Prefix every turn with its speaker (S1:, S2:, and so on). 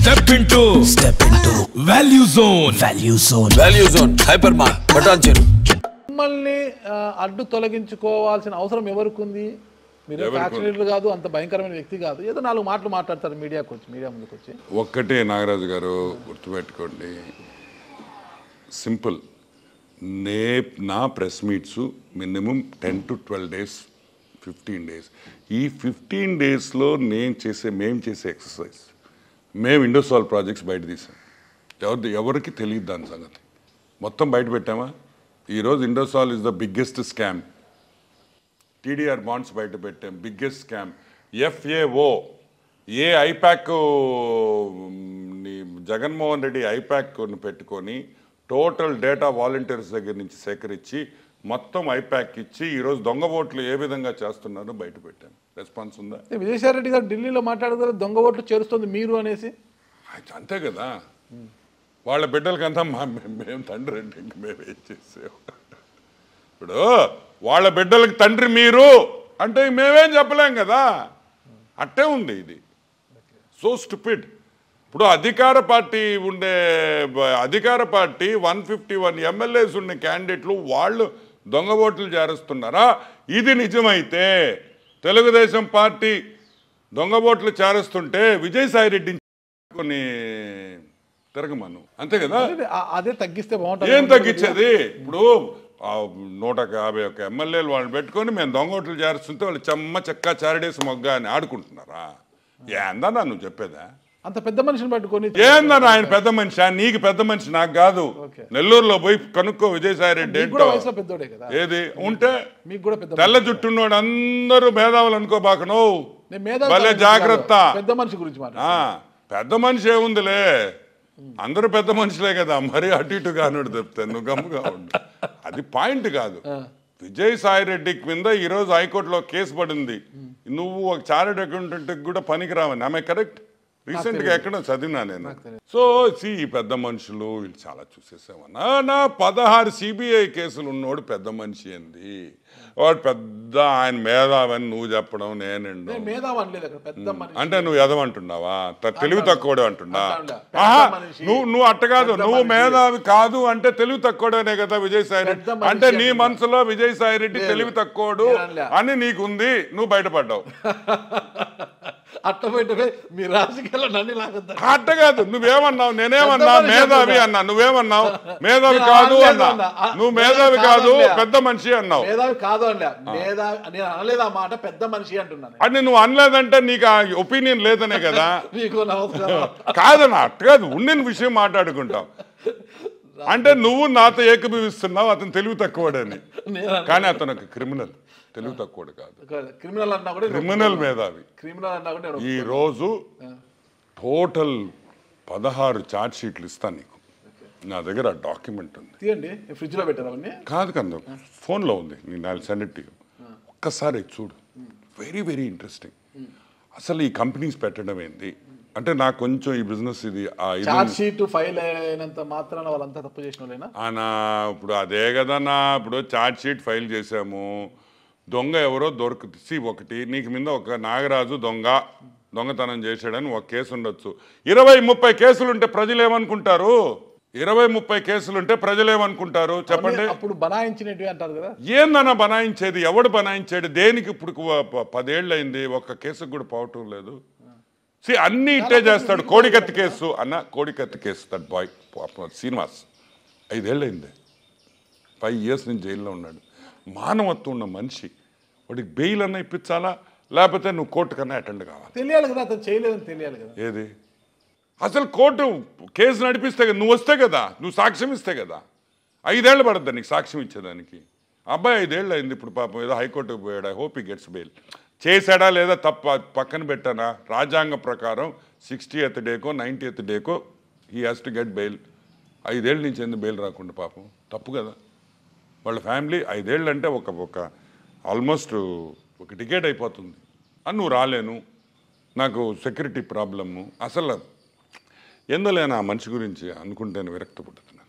S1: Step into Value Zone Hypermart Patancheru
S2: మిమ్మల్ని అడ్డు తొలగించుకోవాల్సిన అవసరం ఎవరికి ఉంది? మీరు ఫ్యాక్షనరీలు కాదు, అంత భయంకరమైన వ్యక్తి కాదు, ఏదో నాలుగు మాటలు మాట్లాడతారు మీడియాకి వచ్చి, మీడియా ముందుకు వచ్చి.
S3: ఒక్కటే నాగరాజు గారు గుర్తుపెట్టుకోండి, సింపుల్. నా press meets minimum 10 to 12 days, 15 days. ఈ 15 daysలో మేము చేసే ఎక్సర్సైజ్, మేము ఇండోసాల్ ప్రాజెక్ట్స్ బయట తీసాం. ఎవరికి తెలియదు దాని సంగతి, మొత్తం బయట పెట్టామా? ఈరోజు Indosol is the biggest scam. TDR bonds బయట పెట్టాం, biggest scam. FAO IPAC Jaganmohan Reddy ఐపాక్ను పెట్టుకొని టోటల్ డేటా వాలంటీర్స్ దగ్గర నుంచి సేకరించి మొత్తం ఐపాక్ ఇచ్చి ఈరోజు దొంగ ఓట్లు ఏ విధంగా చేస్తున్నారో బయట పెట్టాం. రెస్పాన్స్ ఉందా?
S2: విజయసాయి రెడ్డి గారు ఢిల్లీలో మాట్లాడుతారు, దొంగ ఓట్లు చేరుస్తుంది మీరు అనేసి.
S3: అంతే కదా, వాళ్ళ బిడ్డలకంతా మేము తండ్రి అంటే ఇంక మేము ఏం చేసాము? ఇప్పుడు వాళ్ళ బిడ్డలకి తండ్రి మీరు అంటే మేమేం చెప్పలేం కదా, అట్టే ఉంది ఇది. So stupid. ఇప్పుడు అధికార పార్టీ 151 MLAs ఉన్న క్యాండిడేట్లు వాళ్ళు దొంగ ఓట్లు చేరుస్తున్నారా? ఇది నిజమైతే తెలుగుదేశం పార్టీ దొంగ ఓట్లు చేరుస్తుంటే విజయసాయి రెడ్డిని కొన్ని తిరగమను, అంతే కదా.
S2: అదే తగ్గిస్తే బాగుంటుంది.
S3: ఏం తగ్గించేది? ఇప్పుడు 151 MLAలు వాళ్ళు పెట్టుకొని మేము దొంగ ఓట్లు చేరుస్తుంటే వాళ్ళు చెక్క చారడేసి మొగ్గ అని ఆడుకుంటున్నారా? ఏందన్నా నువ్వు చెప్పేదా?
S2: అంత పెద్ద మనిషిని పట్టుకొని
S3: ఏందన్నా ఆయన పెద్ద మనిషి? నీకు పెద్ద మనిషి, నాకు కాదు. నెల్లూరులో పోయి కనుక్కో విజయసాయి రెడ్డి ఏంటో. ఏది ఉంటే తెల్ల జుట్టున్నోడు అందరూ మేధావులు అనుకోబాకను, భలే జాగ్రత్త.
S2: పెద్ద మనిషి గురించి
S3: పెద్ద మనిషి ఏముందిలే, అందరూ పెద్ద మనుషులే కదా, మరీ అటు ఇటు కానుడు చెప్తాను, నువ్వు గమ్ముగా ఉండు. అది పాయింట్ కాదు. విజయసాయి రెడ్డి మీద ఈరోజు హైకోర్టులో కేసు పడింది. నువ్వు ఒక చార్టెడ్ అకౌంటెంట్ కూడా పనికిరావని. ఆమె కరెక్ట్? రీసెంట్గా ఎక్కడ చదివినా నేను. సో ఈ పెద్ద మనుషులు వీళ్ళు చాలా చూసేసామన్నా. నా 16 CBI కేసులు ఉన్నోడు పెద్ద మనిషి ఏంది? వాడు పెద్ద ఆయన మేధావని నువ్వు చెప్పడం నేనండు అంటే నువ్వు ఎదవంటున్నావా? తెలివి తక్కువడే అంటున్నా? నువ్వు అట్ట కాదు, నువ్వు మేధావి కాదు అంటే తెలివి తక్కువడనే కదా విజయసాయి రెడ్డి అంటే. నీ మనసులో విజయసాయి రెడ్డి తెలివి తక్కువడు అని నీకుంది, నువ్వు బయటపడ్డావు.
S2: అట్ట బయటపై మీ రాజకీయాల్లో నన్ను లాగొద్దు.
S3: అట్ట కాదు, నువ్వేమన్నావు? నేనేమన్నా? మేధావి అన్నా. నువ్వేమన్నావు? మేధావి కాదు అన్నా. నువ్వు మేధావి కాదు పెద్ద మనిషి అన్నావు.
S2: మేధావి కాదు అన్నా, నేను అనలేదు ఆ మాట, పెద్ద మనిషి అంటున్నాను.
S3: అని నువ్వు అనలేదంటే నీకు ఆ ఒపీనియన్ లేదనే కదా. కాదన్నా, అట్ట కాదు, ఉండిన విషయం మాట్లాడుకుంటాం. అంటే నువ్వు నాతో ఏకీభవిస్తున్నావు అతను తెలివి తక్కువడని. కానీ అతను ఒక క్రిమినల్, తెలివి తక్కువడు కాదు.
S2: క్రిమినల్ అన్నా కూడా
S3: క్రిమినల్ మేధావి.
S2: క్రిమినల్ అన్నా కూడా
S3: ఈ రోజు టోటల్ 16 ఛార్జ్ షీట్లు ఇస్తాను నీకు. నా దగ్గర ఆ డాక్యుమెంట్ ఉంది.
S2: తీయండి, ఫ్రిడ్జ్ లో పెట్టారు అవన్నీ.
S3: కాదు కదా, ఫోన్లో ఉంది. నేను సెండ్ ఇట్ టు యు. ఒక్కసారి చూడు, వెరీ వెరీ ఇంట్రెస్టింగ్. అసలు ఈ కంపెనీస్ పెట్టడం ఏంది అంటే నాకు కొంచెం ఈ బిజినెస్ ఇది
S2: ఛార్జ్ షీట్ ఫైల్ అయినంత మాత్రాన వాళ్ళంతా తప్పు చేసిన వాళ్ళేనా?
S3: ఇప్పుడు అదే కదన్నా. ఇప్పుడు ఛార్జ్ షీట్ ఫైల్ చేసాము, దొంగ ఎవరో దొరుకుతీ ఒకటి, నీకు మీద ఒక నాగరాజు దొంగతనం చేశాడని ఒక కేసు ఉండొచ్చు. 20-30 కేసులుంటే ప్రజలు ఏమనుకుంటారు? 20-30 కేసులుంటే ప్రజలు ఏమనుకుంటారు చెప్పండి?
S2: అప్పుడు బనాయించినట్టు అంటారు కదా.
S3: ఏందన్నా బనాయించేది? ఎవడు బనాయించాడు? దేనికి? ఇప్పుడు 10 ఏళ్ళు అయింది, ఒక్క కేసుకు కూడా పోవటం లేదు. అన్ని ఇట్టే చేస్తాడు. కోడికత్తి కేసు అన్న, కోడికత్తి కేసు దట్ బాయ్ శ్రీనివాస్ 5 ఏళ్ళు అయింది, 5 years నుంచి జైల్లో ఉన్నాడు. మానవత్వం ఉన్న మనిషి, వాడికి బెయిల్ అన్న ఇప్పించాలా, లేకపోతే నువ్వు కోర్టు కన్నా అటెండ్ కావాలి.
S2: తెలియాలి కదా, అతను చేయలేదని తెలియాలి కదా.
S3: ఏది అసలు కోర్టు కేసు నడిపిస్తే కదా, నువ్వు వస్తే కదా, నువ్వు సాక్ష్యం ఇస్తే కదా. 5 ఏళ్ళు పడద్దా నీకు సాక్ష్యం ఇచ్చేదానికి? అబ్బాయి 5 ఏళ్ళు అయింది, ఇప్పుడు పాపం ఏదో హైకోర్టుకు పోయాడు. I hope he gets bail. చేశాడా లేదా తప్ప పక్కన పెట్టానా? రాజ్యాంగ ప్రకారం 60th డేకో 90th డేకో he has to get bail. 5 ఏళ్ళ నుంచి ఎందుకు బెయిల్ రాకుండా? పాపం తప్పు కదా. వాళ్ళ ఫ్యామిలీ 5 ఏళ్ళు అంటే ఒక ఆల్మోస్ట్ ఒక టికెట్ అయిపోతుంది అని నువ్వు రాలేను, నాకు సెక్యూరిటీ ప్రాబ్లము. అసలు ఎందులో ఆ మనిషి గురించి అనుకుంటేనే విరక్తి పుట్టుతుంది.